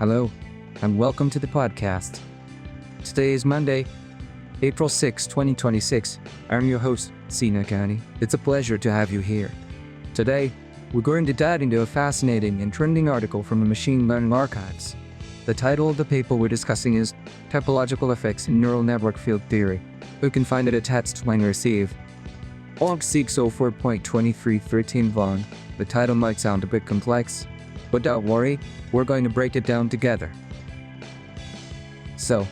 Hello, and welcome to the podcast. Today is Monday, April 6, 2026. I'm your host, Sina Kani. It's a pleasure to have you here. Today, we're going to dive into a fascinating and trending article from the Machine Learning Archives. The title of the paper we're discussing is Topological Effects in Neural Network Field Theory. You can find it attached when received. ORG 604.2313 Von. The title might sound a bit complex, but don't worry, we're going to break it down together. So,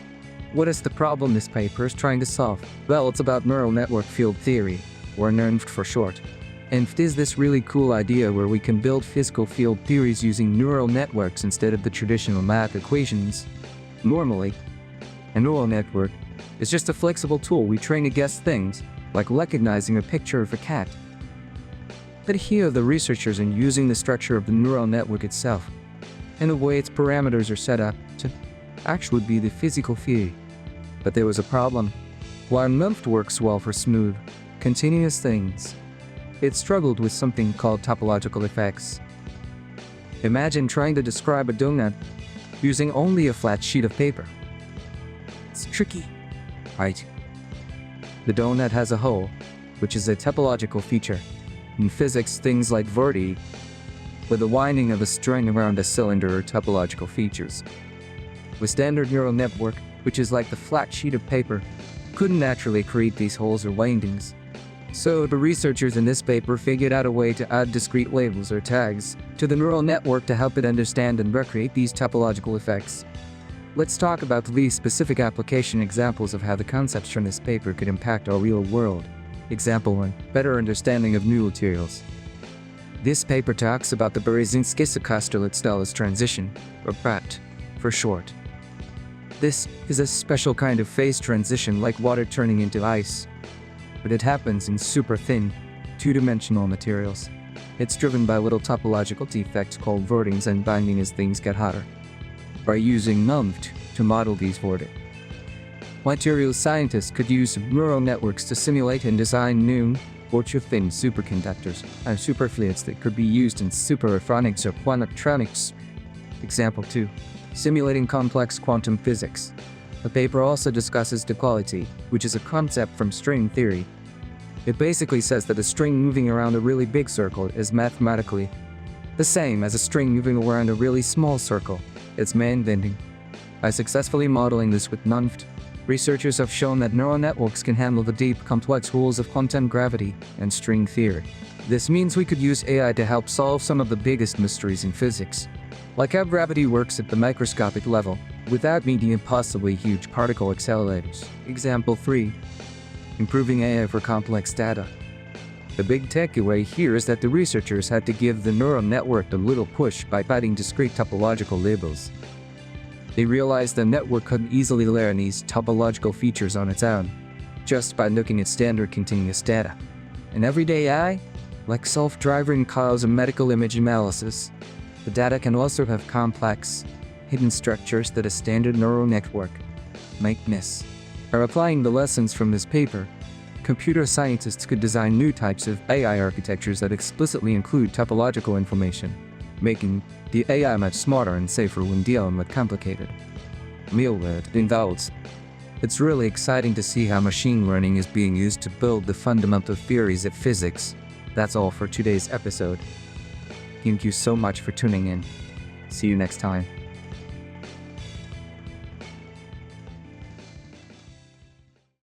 what is the problem this paper is trying to solve? Well, it's about neural network field theory, or NERNF for short. NERNF is this really cool idea where we can build physical field theories using neural networks instead of the traditional math equations. Normally, a neural network is just a flexible tool we train to guess things, like recognizing a picture of a cat. But here the researchers are using the structure of the neural network itself, and the way its parameters are set up to actually be the physical theory. But there was a problem. While NERNF works well for smooth, continuous things, it struggled with something called topological effects. Imagine trying to describe a donut using only a flat sheet of paper. It's tricky, right? The donut has a hole, which is a topological feature. In physics, things like vortices, with the winding of a string around a cylinder, are topological features. With standard neural network, which is like the flat sheet of paper, couldn't naturally create these holes or windings. So the researchers in this paper figured out a way to add discrete labels or tags to the neural network to help it understand and recreate these topological effects. Let's talk about these specific application examples of how the concepts from this paper could impact our real world. Example 1. Better understanding of new materials. This paper talks about the Berezinskii-Kosterlitz-Thouless transition, or BAT for short. This is a special kind of phase transition like water turning into ice, but it happens in super thin, two-dimensional materials. It's driven by little topological defects called vortices and binding as things get hotter. By using NERNF to model these vortices, materials scientists could use neural networks to simulate and design new, ultra-thin superconductors and superfluids that could be used in superelectronics or quantumtronics. Example 2. Simulating complex quantum physics. The paper also discusses T-duality, which is a concept from string theory. It basically says that a string moving around a really big circle is mathematically the same as a string moving around a really small circle. It's mind-bending. By successfully modeling this with NERNF, researchers have shown that neural networks can handle the deep, complex rules of quantum gravity and string theory. This means we could use AI to help solve some of the biggest mysteries in physics, like how gravity works at the microscopic level, without needing impossibly huge particle accelerators. Example 3. Improving AI for complex data. The big takeaway here is that the researchers had to give the neural network a little push by adding discrete topological labels. They realized the network couldn't easily learn these topological features on its own, just by looking at standard continuous data. In everyday AI, like self-driving cars and medical image analysis, the data can also have complex, hidden structures that a standard neural network might miss. By applying the lessons from this paper, computer scientists could design new types of AI architectures that explicitly include topological information, making the AI much smarter and safer when dealing with complicated real-world involves. It's really exciting to see how machine learning is being used to build the fundamental theories of physics. That's all for today's episode. Thank you so much for tuning in. See you next time.